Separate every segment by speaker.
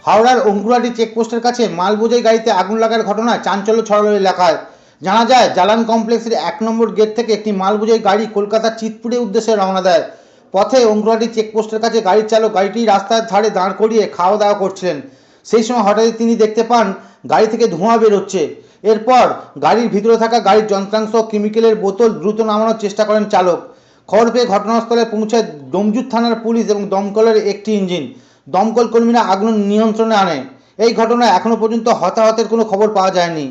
Speaker 1: হাওড়ার অঙ্কুরাটি চেকপোস্টের কাছে মাল বোঝাই গাড়িতে আগুন লাগার ঘটনায় চাঞ্চল্য ছড়ালো এলাকায়। জানা যায়, জালান কমপ্লেক্সের 1 নম্বর গেট থেকে একটি মাল বোঝাই গাড়ি কলকাতার চিতপুরের উদ্দেশ্যে রওনা দেয়। পথে অঙ্কুরাটি চেকপোস্টের কাছে গাড়ির চালক গাড়িটি রাস্তার ধারে দাঁড় করিয়ে খাওয়া দাওয়া করছিলেন। সেই সময় হঠাৎই তিনি দেখতে পান গাড়ি থেকে ধোঁয়া বেরোচ্ছে। এরপর গাড়ির ভিতরে থাকা গাড়ির যন্ত্রাংশ ও কেমিক্যালের বোতল দ্রুত নামানোর চেষ্টা করেন চালক। খবর পেয়ে ঘটনাস্থলে পৌঁছায় ডোমজুর থানার পুলিশ এবং দমকলের একটি ইঞ্জিন। দমকল কর্মীরা আগুন নিয়ন্ত্রণে আনে। এই ঘটনায় এখনো পর্যন্ত হতাহতের কোনো খবর পাওয়া যায়নি।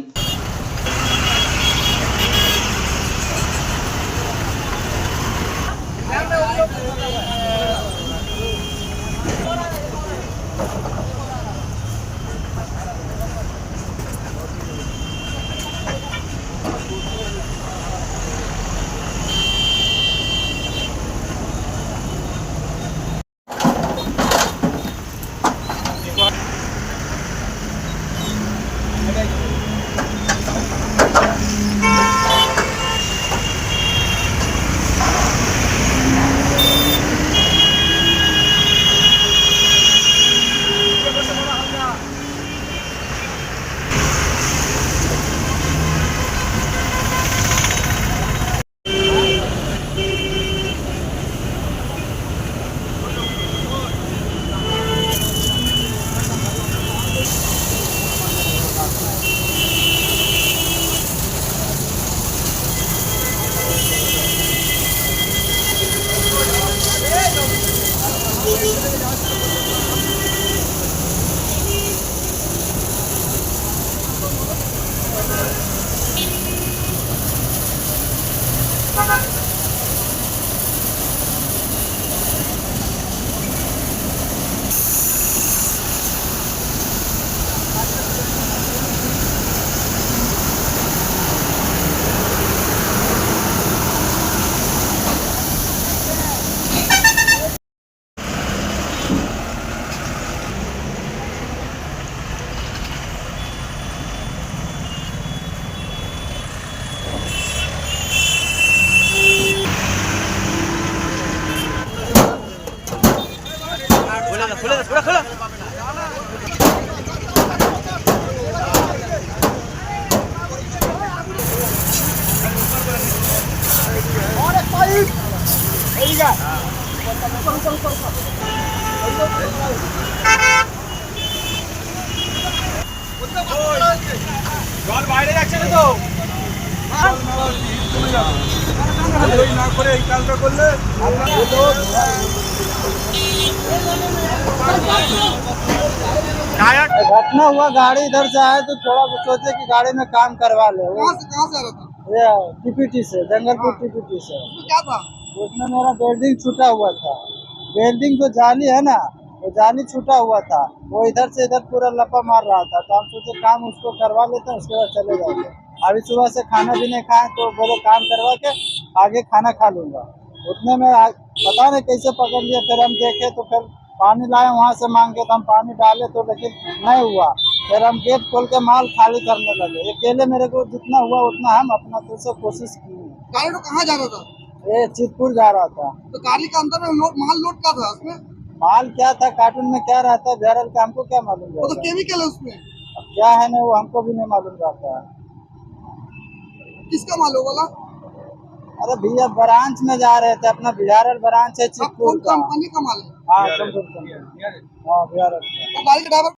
Speaker 2: জল বাইরে যাচ্ছে না তো না করে এই কাজটা করলে
Speaker 3: घटना हुआ। गाड़ी इधर से आए तो थोड़ा सोचे कि गाड़ी में काम करवा ले।
Speaker 2: कहाँ से आ रहा था?
Speaker 3: ये टीपीटी से, जंगलपुर टीपीटी से।
Speaker 2: उसमें क्या था?
Speaker 3: उसमें मेरा वेल्डिंग छूटा हुआ था। वेल्डिंग जो जाली है ना, वो जाली छूटा हुआ था। वो इधर से इधर पूरा लपा मार रहा था, तो हम सोचे काम उसको करवा लेते हैं, उसके बाद चले जाएंगे। अभी सुबह से खाना भी नहीं खाए, तो बोले काम करवा के आगे खाना खा लूंगा। उतने में पता नहीं कैसे पकड़ लिया। फिर हम देखे तो फिर पानी लाए वहाँ से मांग के, तो हम पानी डाले तो लेकिन नहीं हुआ। फिर हम गेट खोल के माल खाली करने लगे। अकेले मेरे को जितना हुआ उतना हम अपना तरफ से कोशिश की।
Speaker 2: गाड़ी तो कहाँ जा रहा था?
Speaker 3: ये चितपुर जा रहा था।
Speaker 2: तो गाड़ी के अंदर में माल लोड क्या था उसमें?
Speaker 3: माल क्या था, कार्टून में क्या रहता है बैरल का, हमको क्या मालूम
Speaker 2: वो तो
Speaker 3: रहता है।
Speaker 2: केमिकल है उसमें।
Speaker 3: अब क्या है ना, वो हमको भी नहीं मालूम रहता है।
Speaker 2: किसका माल हो बोला?
Speaker 3: अरे भैया ब्रांच में जा रहे थे, अपना बिहारल ब्रांच है
Speaker 2: अब
Speaker 3: चितपुर
Speaker 2: कौन
Speaker 3: का।
Speaker 2: कंपनी का माल है?
Speaker 3: हाँ कंप्यूटर। हाँ बिहारल का।
Speaker 2: तो गाड़ी का ड्राइवर